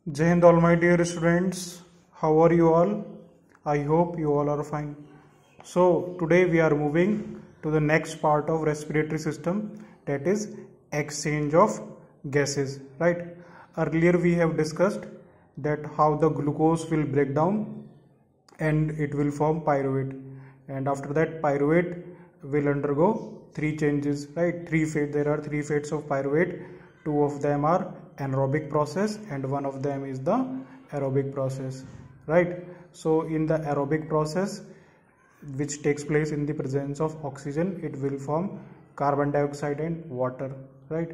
Jai Hind, all my dear students. How are you all? I hope you all are fine. So today we are moving to the next part of respiratory system, that is exchange of gases, right? Earlier we have discussed that how the glucose will break down and it will form pyruvate, and after that pyruvate will undergo three changes, right? There are three phases of pyruvate. Two of them are anaerobic process and one of them is the aerobic process, right? So in the aerobic process, which takes place in the presence of oxygen, it will form carbon dioxide and water, right?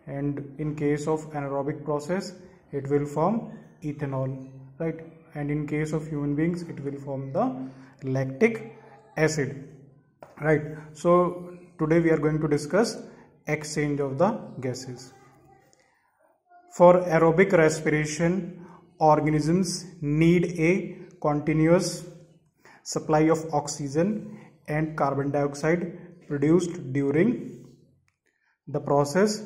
And in case of anaerobic process, it will form ethanol, right? And in case of human beings, it will form the lactic acid, right? So today we are going to discuss exchange of the gases. For aerobic respiration, organisms need a continuous supply of oxygen and carbon dioxide produced during the process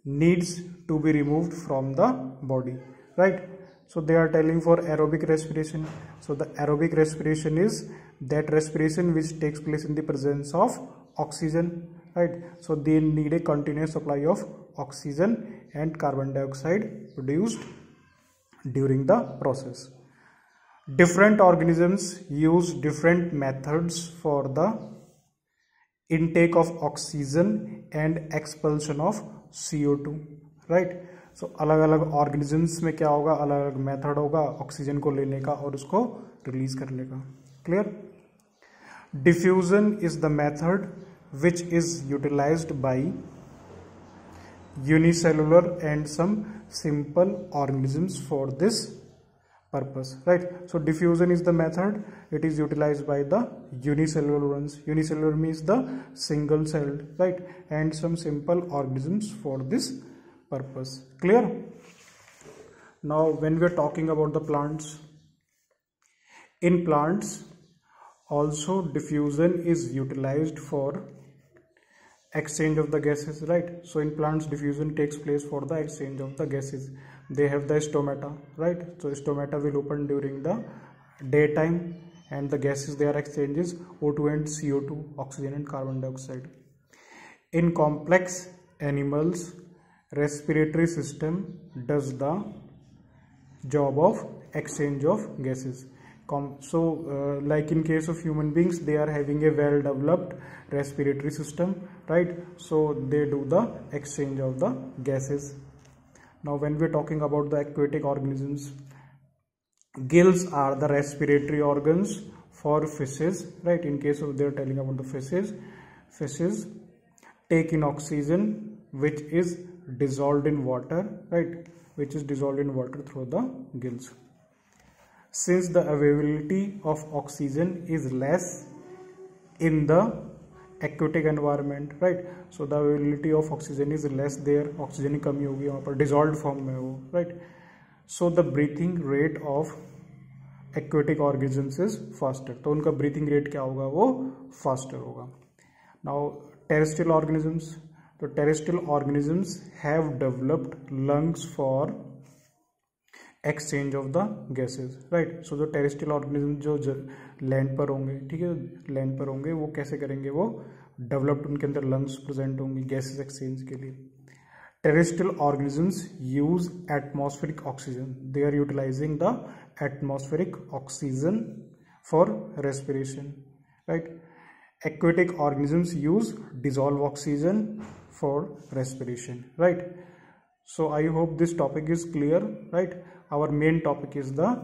needs to be removed from the body, right? So they are telling for aerobic respiration. So the aerobic respiration is that respiration which takes place in the presence of oxygen, right? So they need a continuous supply of oxygen and carbon dioxide produced during the process. Different organisms use different methods for the intake of oxygen and expulsion of CO2, right? So अलग अलग organisms में क्या होगा, अलग अलग method होगा oxygen को लेने का और उसको रिलीज करने का. Clear? Diffusion is the method which is utilized by unicellular and some simple organisms for this purpose, right? So diffusion is the method, it is utilized by the unicellular ones. Unicellular means the single celled, right? And some simple organisms for this purpose. Clear? Now when we are talking about the plants, in plants also diffusion is utilized for exchange of the gases, right? So in plants diffusion takes place for the exchange of the gases. They have the stomata, right? So stomata will open during the daytime and the gases they are exchanges O2 and CO2, oxygen and carbon dioxide. In complex animals, respiratory system does the job of exchange of gases. Like in case of human beings, they are having a well developed respiratory system, right? So they do the exchange of the gases. Now when we are talking about the aquatic organisms, gills are the respiratory organs for fishes, right? In case of they are telling about the fishes take in oxygen which is dissolved in water, right? Which is dissolved in water through the gills. Since the availability of oxygen is less in the aquatic environment, right? So the availability of oxygen is less there, oxygen की कमी होगी वहाँ पर dissolved form में हो, right? So the breathing rate of aquatic organisms is faster. तो उनका breathing rate क्या होगा, वो faster होगा. Now terrestrial organisms, तो terrestrial organisms have developed lungs for exchange of the gases, right? So जो terrestrial organism जो land पर होंगे, ठीक है, land पर होंगे, वो कैसे करेंगे, वो developed उनके अंदर lungs present होंगी gases exchange के लिए. Terrestrial organisms use atmospheric oxygen. They are utilizing the atmospheric oxygen for respiration, right? Aquatic organisms use dissolved oxygen for respiration, right? So I hope this topic is clear, right? Our main topic is the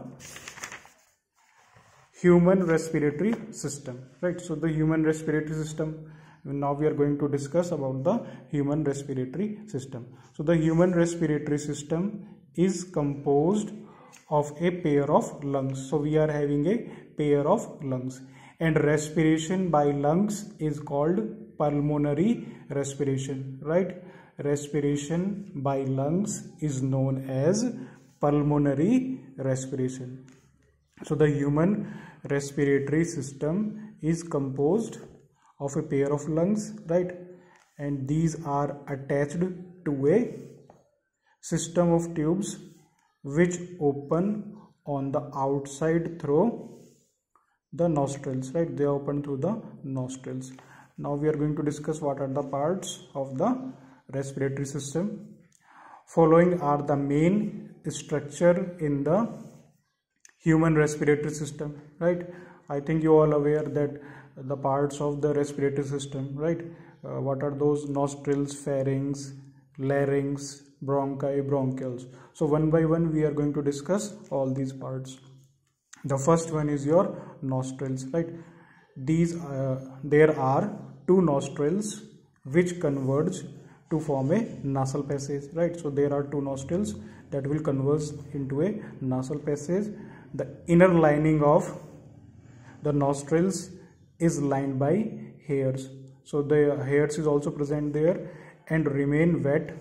human respiratory system, right? So the human respiratory system, now we are going to discuss about the human respiratory system. So the human respiratory system is composed of a pair of lungs. So we are having a pair of lungs, and respiration by lungs is called pulmonary respiration, right? Respiration by lungs is known as pulmonary respiration. So the human respiratory system is composed of a pair of lungs, right? And these are attached to a system of tubes which open on the outside through the nostrils, right? They open through the nostrils. Now we are going to discuss what are the parts of the respiratory system. Following are the main structure in the human respiratory system, right? I think you all aware that the parts of the respiratory system, right? What are those? Nostrils, pharynx, larynx, bronchi, bronchioles. So one by one we are going to discuss all these parts. The first one is your nostrils, right? There are two nostrils which converge to form a nasal passage, right? So there are two nostrils that will converge into a nasal passage. The inner lining of the nostrils is lined by hairs. So the hairs is also present there and remain wet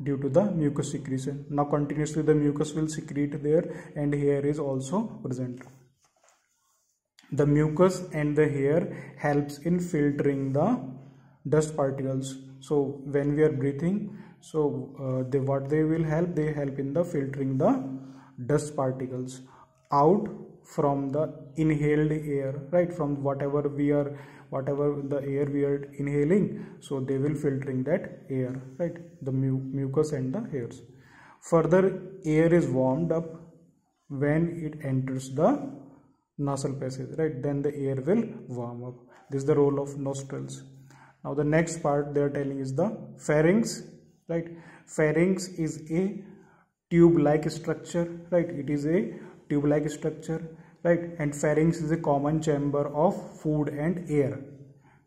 due to the mucus secretion. Now continuously the mucus will secrete there and hair is also present. The mucus and the hair helps in filtering the dust particles. So when we are breathing, so they will help? They help in the filtering the dust particles out from the inhaled air, right? From whatever the air we are inhaling, so they will filtering that air, right? The mucus and the hairs. Further, air is warmed up when it enters the nasal passage, right? Then the air will warm up. This is the role of nostrils. Now the next part they are telling is the pharynx, right? Pharynx is a tube-like structure, right? It is a tube-like structure, right? And pharynx is a common chamber of food and air.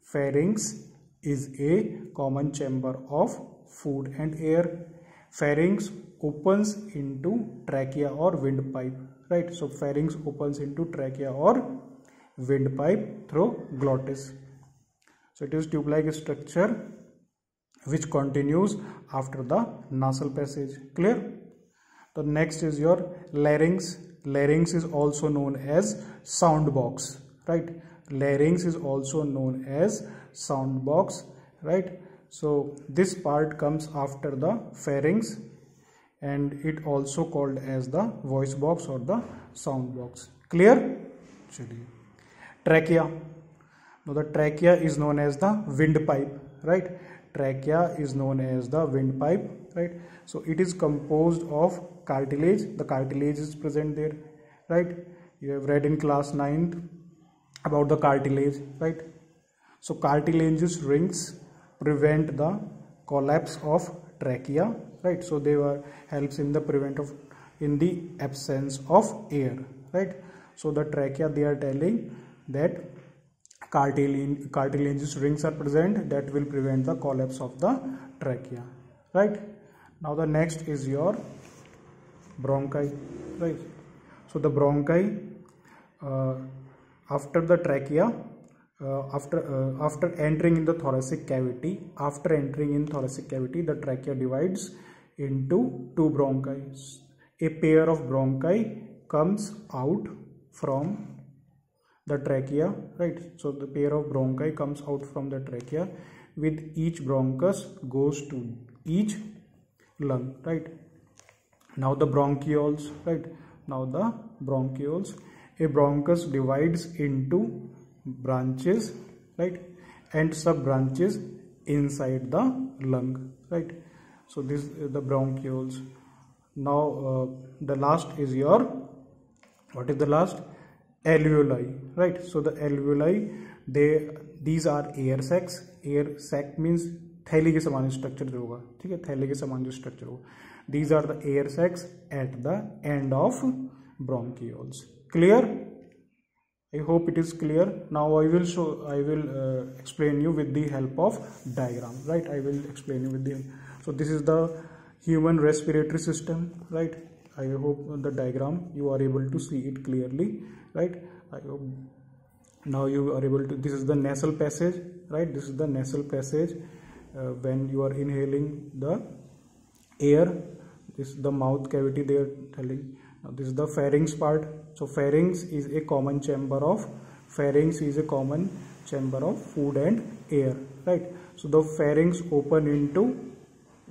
Pharynx is a common chamber of food and air. Pharynx opens into trachea or windpipe, right? So pharynx opens into trachea or windpipe through glottis. So it is tube-like structure which continues after the nasal passage. Clear? The next is your larynx. Larynx is also known as sound box, right? Larynx is also known as sound box, right? So this part comes after the pharynx and it also called as the voice box or the sound box. Clear? Trachea. Now the trachea is known as the windpipe, right? Trachea is known as the windpipe, right? So it is composed of cartilage. The cartilage is present there, right? You have read in class 9th about the cartilage, right? So cartilaginous rings prevent the collapse of trachea, right? So they helps in the absence of air, right? So the trachea, they are telling that cartilaginous rings are present that will prevent the collapse of the trachea, right? Now the next is your bronchi, right? So the bronchi, after the trachea, after entering in the thoracic cavity, the trachea divides into two bronchi. A pair of bronchi comes out from the trachea, right? So the pair of bronchi comes out from the trachea. With each bronchus goes to each lung, right? Now the bronchioles, right? Now the bronchioles. A bronchus divides into branches, right? And sub branches inside the lung, right? So this is the bronchioles. Now the last is your, what is the last? Alveoli, right? So the alveoli, these are air sacs. Air sac means थैली के समान structure जो होगा, ठीक है, थैली के समान जो स्ट्रक्चर होगा. These are the air sacs at the end of bronchioles. Clear? I hope it is clear. Now I will explain you with the help of diagram, right? I will explain you with the, so this is the human respiratory system, right? I hope the diagram you are able to see it clearly, right? I hope now you are able to, this is the nasal passage, right? This is the nasal passage when you are inhaling the air. This is the mouth cavity they are telling. Now this is the pharynx part. So pharynx is a common chamber of food and air, right? So the pharynx open into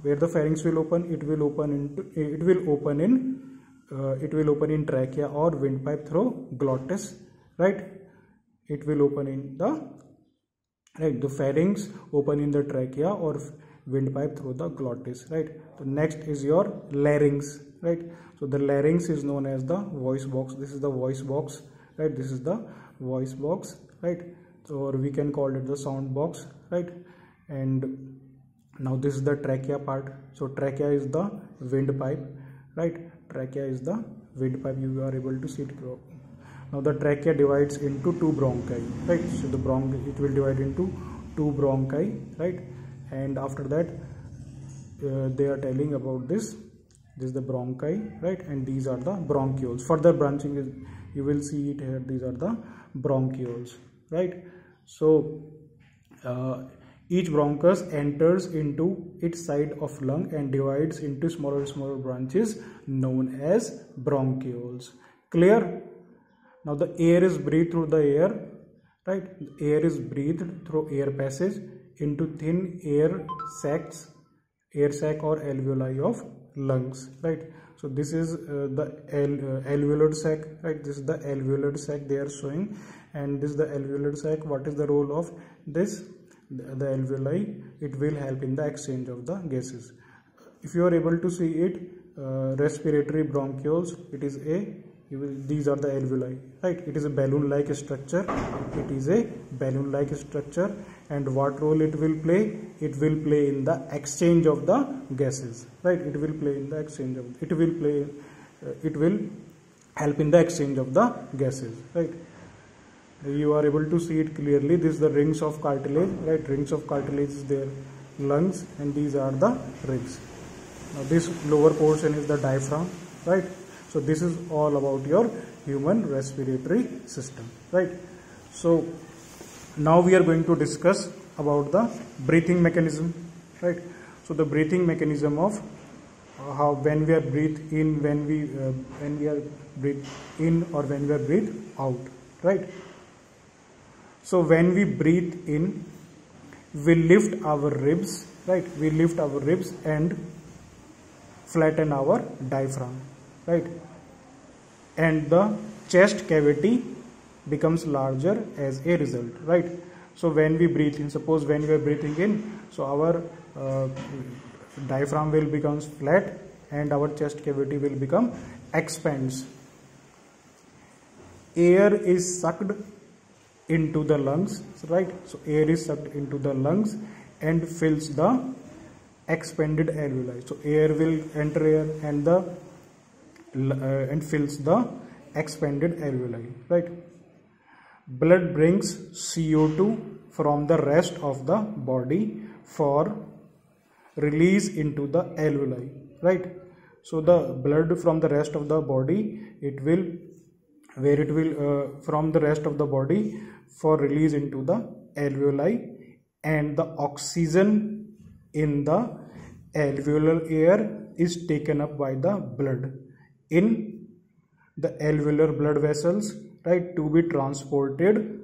where the pharynx will open, it will open in trachea or windpipe through glottis, right? It will open in the pharynx open in the trachea or windpipe through the glottis, right? So next is your larynx, right? So the larynx is known as the voice box. This is the voice box, right? This is the voice box, right? So, or we can call it the sound box, right? And now this is the trachea part. So trachea is the windpipe, right? Trachea is the windpipe. You are able to see it. Now the trachea divides into two bronchi, right? So the it will divide into two bronchi, right? And after that, they are telling about this. This is the bronchi, right? And these are the bronchioles. Further branching is, you will see it here. These are the bronchioles, right? So each bronchus enters into its side of lung and divides into smaller branches known as bronchioles. Clear? Now the air is breathed through the air, right? Air is breathed through air passage into thin air sac or alveoli of lungs, right? So this is the alveolar sac, right? This is the alveolar sac they are showing, and this is the alveolar sac. What is the role of this? The alveoli, it will help in the exchange of the gases. If you are able to see it, respiratory bronchioles, it is these are the alveoli, right? It is a balloon-like structure. It is a balloon-like structure, and what role it will play? It will play in the exchange of the gases, right? It will play in the exchange of. It will help in the exchange of the gases, right? You are able to see it clearly. This is the rings of cartilage, right? Rings of cartilage is their lungs, and these are the rings. Now this lower portion is the diaphragm, right? So this is all about your human respiratory system, right? So now we are going to discuss about the breathing mechanism, right? So the breathing mechanism of how when we are breathe in, when we are breathe in, or when we are breathe out, right? So when we breathe in, we lift our ribs, right? We lift our ribs and flatten our diaphragm, right? And the chest cavity becomes larger as a result, right? So when we breathe in, suppose when we are breathing in, so our diaphragm will become flat and our chest cavity will become expands. Air is sucked into the lungs, right? So air is sucked into the lungs and fills the expanded alveoli. So air will enter here and fills the expanded alveoli, right? Blood brings CO2 from the rest of the body for release into the alveoli, right? So the blood from the rest of the body, from the rest of the body for release into the alveoli, and the oxygen in the alveolar air is taken up by the blood in the alveolar blood vessels, right, to be transported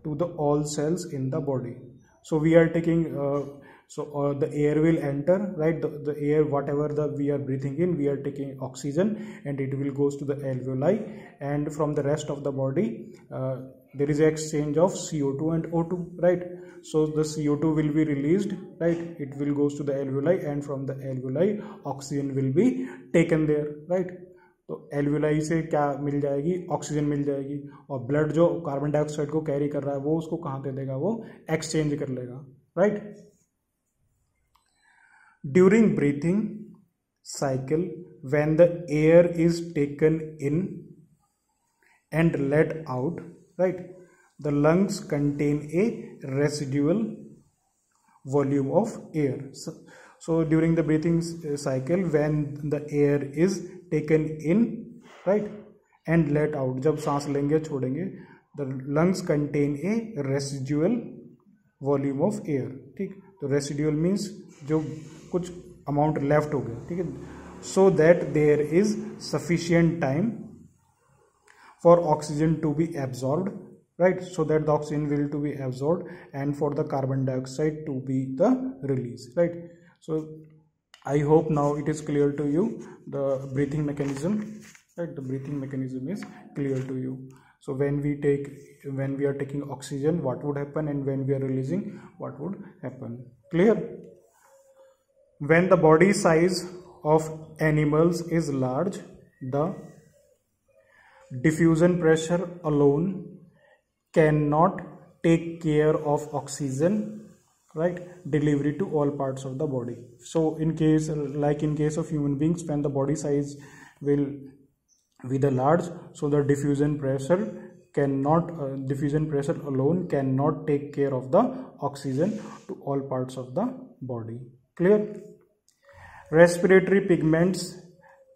to the all cells in the body. So we are taking the air will enter, right? The air, whatever we are breathing in, we are taking oxygen and it will goes to the alveoli, and from the rest of the body there is an exchange of CO2 and O2, right? So the CO2 will be released, right? It will goes to the alveoli, and from the alveoli oxygen will be taken there, right? तो alveoli से क्या मिल जाएगी? Oxygen मिल जाएगी, और blood जो carbon dioxide को carry कर रहा है वो उसको कहाँ दे देगा? वो एक्सचेंज कर लेगा, right? During breathing cycle, when the air is taken in and let out, right, the lungs contain a residual volume of air. So during the breathing cycle, when the air is taken in, right, and let out, जब सांस लेंगे छोड़ेंगे, the lungs contain a residual volume of air, ठीक? तो residual means जो कुछ amount left हो गया, ठीक है? So that there is sufficient time for oxygen to be absorbed, right? So that the oxygen will to be absorbed and for the carbon dioxide to be the release, right? So I hope now it is clear to you, the breathing mechanism, right? The breathing mechanism is clear to you. So when we are taking oxygen, what would happen, and when we are releasing, what would happen? Clear? When the body size of animals is large, the diffusion pressure alone cannot take care of oxygen, right, delivery to all parts of the body. So in case of human beings, when the body size will be the large, so the diffusion pressure alone cannot take care of the oxygen to all parts of the body. Clear? Respiratory pigments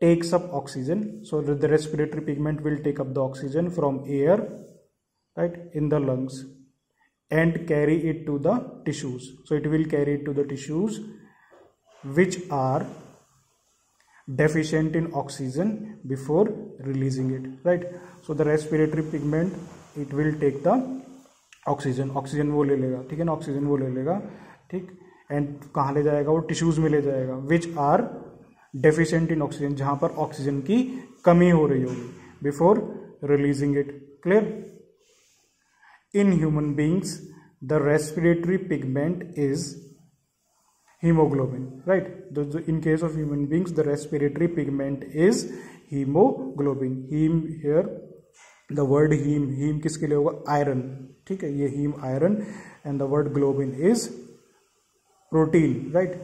takes up oxygen. So the respiratory pigment will take up the oxygen from air, right, in the lungs, and carry it to the tissues. So it will carry it to the tissues which are deficient in oxygen before releasing it, right? So the respiratory pigment, it will take the oxygen वो ले लेगा, ठीक है ना, oxygen वो ले लेगा, ठीक, एंड कहाँ ले जाएगा वो? टिश्यूज में ले जाएगा, which are deficient in oxygen, जहाँ पर ऑक्सीजन की कमी हो रही होगी, before releasing it. Clear? In human beings, the respiratory pigment is hemoglobin, right? In case of human beings, the respiratory pigment is hemoglobin. Heme here, the word heme किसके लिए होगा? Iron, ठीक है, ये heme iron, and the word globin is protein, right?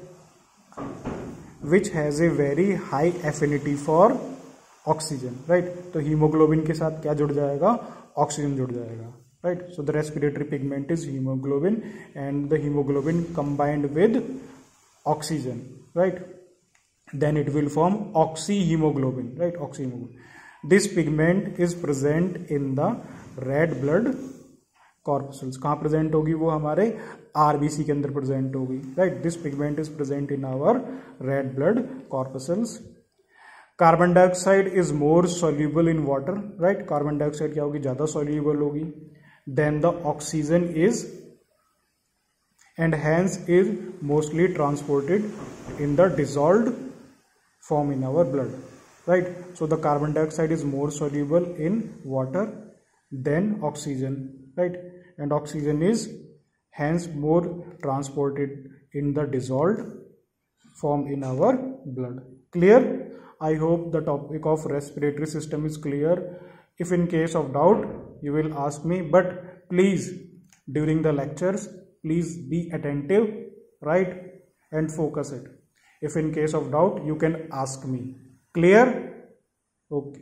Which has a very high affinity for oxygen, right? तो hemoglobin के साथ क्या जुड़ जाएगा? ऑक्सीजन जुड़ जाएगा. Right, so the respiratory pigment is hemoglobin, and the hemoglobin combined with oxygen, right, then it will form oxyhemoglobin, right, oxyhemoglobin. This pigment is present in the red blood corpuscles. कहाँ present होगी वो? हमारे RBC के अंदर present होगी, right? This pigment is present in our red blood corpuscles. Carbon dioxide is more soluble in water, right? Carbon dioxide क्या होगी? ज़्यादा soluble होगी then the oxygen is, and hence is mostly transported in the dissolved form in our blood, right? So the carbon dioxide is more soluble in water than oxygen, right? And oxygen is hence more transported in the dissolved form in our blood. Clear? I hope the topic of respiratory system is clear. If in case of doubt, you will ask me, but please, during the lectures, please be attentive, right, and focus it. If in case of doubt, you can ask me. Clear? Okay.